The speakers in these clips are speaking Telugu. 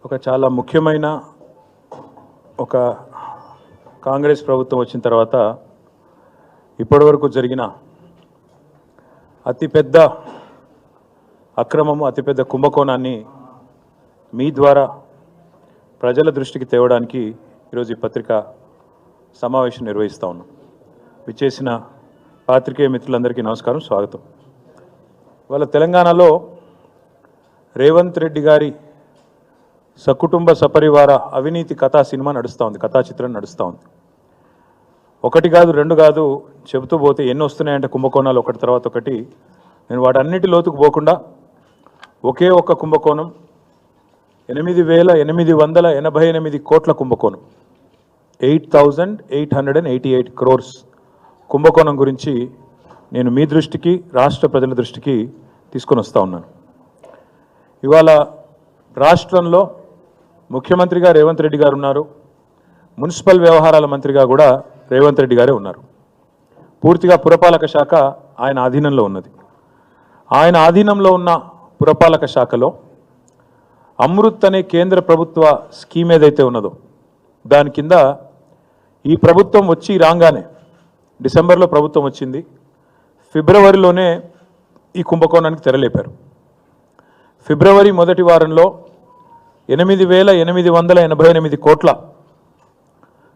ఒక చాలా ముఖ్యమైన ఒక కాంగ్రెస్ ప్రభుత్వం వచ్చిన తర్వాత ఇప్పటివరకు జరిగిన అతిపెద్ద అక్రమము అతిపెద్ద కుంభకోణాన్ని మీ ద్వారా ప్రజల దృష్టికి తేవడానికి ఈరోజు ఈ పత్రికా సమావేశం నిర్వహిస్తూ ఉన్నాం. విచ్చేసిన పాత్రికేయ మిత్రులందరికీ నమస్కారం, స్వాగతం. వాళ్ళ తెలంగాణలో రేవంత్ రెడ్డి గారి సకుటుంబ సపరివార అవినీతి కథా సినిమా నడుస్తూ ఉంది, కథా చిత్రం నడుస్తూ ఉంది. ఒకటి కాదు రెండు కాదు చెబుతూ పోతే ఎన్ని వస్తున్నాయంటే కుంభకోణాలు ఒకటి తర్వాత ఒకటి. నేను వాటన్నిటి లోతుకు పోకుండా ఒకే ఒక్క కుంభకోణం 8,888 కోట్ల కుంభకోణం, 8,888 crores కుంభకోణం గురించి నేను మీ దృష్టికి రాష్ట్ర ప్రజల దృష్టికి తీసుకొని వస్తూ ఉన్నాను. ఇవాళ రాష్ట్రంలో ముఖ్యమంత్రిగా రేవంత్ రెడ్డి గారు ఉన్నారు, మున్సిపల్ వ్యవహారాల మంత్రిగా కూడా రేవంత్ రెడ్డి గారే ఉన్నారు. పూర్తిగా పురపాలక శాఖ ఆయన ఆధీనంలో ఉన్నది. ఆయన ఆధీనంలో ఉన్న పురపాలక శాఖలో అమృత్ అనే కేంద్ర ప్రభుత్వ స్కీమ్ ఏదైతే ఉన్నదో దాని కింద ఈ ప్రభుత్వం వచ్చి రాగానే, డిసెంబర్లో ప్రభుత్వం వచ్చింది, ఫిబ్రవరిలోనే ఈ కుంభకోణానికి తెరలేపారు. ఫిబ్రవరి మొదటి వారంలో 8,888 కోట్ల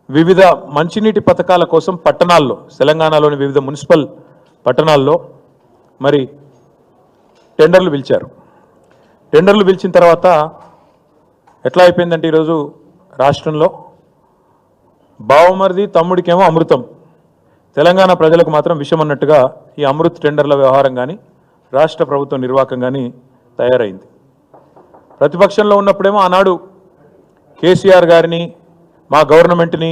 వివిధ మంచినీటి పథకాల కోసం పట్టణాల్లో, తెలంగాణలోని వివిధ మున్సిపల్ పట్టణాల్లో మరి టెండర్లు పిలిచారు. టెండర్లు పిలిచిన తర్వాత ఎట్లా అయిపోయిందంటే ఈరోజు రాష్ట్రంలో బావమరిది తమ్ముడికేమో అమృతం, తెలంగాణ ప్రజలకు మాత్రం విషం అన్నట్టుగా ఈ అమృత్ టెండర్ల వ్యవహారం కానీ రాష్ట్ర ప్రభుత్వ నిర్వాహకం కానీ తయారైంది. ప్రతిపక్షంలో ఉన్నప్పుడేమో ఆనాడు కేసీఆర్ గారిని, మా గవర్నమెంట్ని,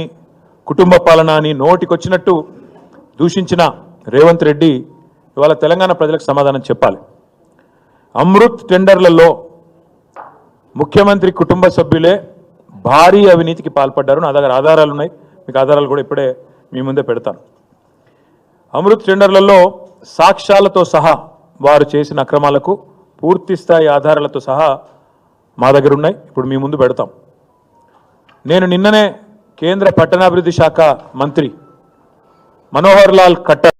కుటుంబ పాలన అని నోటికొచ్చినట్టు దూషించిన రేవంత్ రెడ్డి ఇవాళ తెలంగాణ ప్రజలకు సమాధానం చెప్పాలి. అమృత్ టెండర్లలో ముఖ్యమంత్రి కుటుంబ సభ్యులే భారీ అవినీతికి పాల్పడ్డారు. నా దగ్గర ఆధారాలు ఉన్నాయి, మీకు ఆధారాలు కూడా ఇప్పుడే మీ ముందే పెడతాను. అమృత్ టెండర్లలో సాక్ష్యాలతో సహా వారు చేసిన అక్రమాలకు పూర్తి స్థాయి ఆధారాలతో సహా మా దగ్గర ఉన్నాయి, ఇప్పుడు మీ ముందు పెడతాం. నేను నిన్ననే కేంద్ర పట్టణాభివృద్ధి శాఖ మంత్రి మనోహర్ లాల్ ఖట్టర్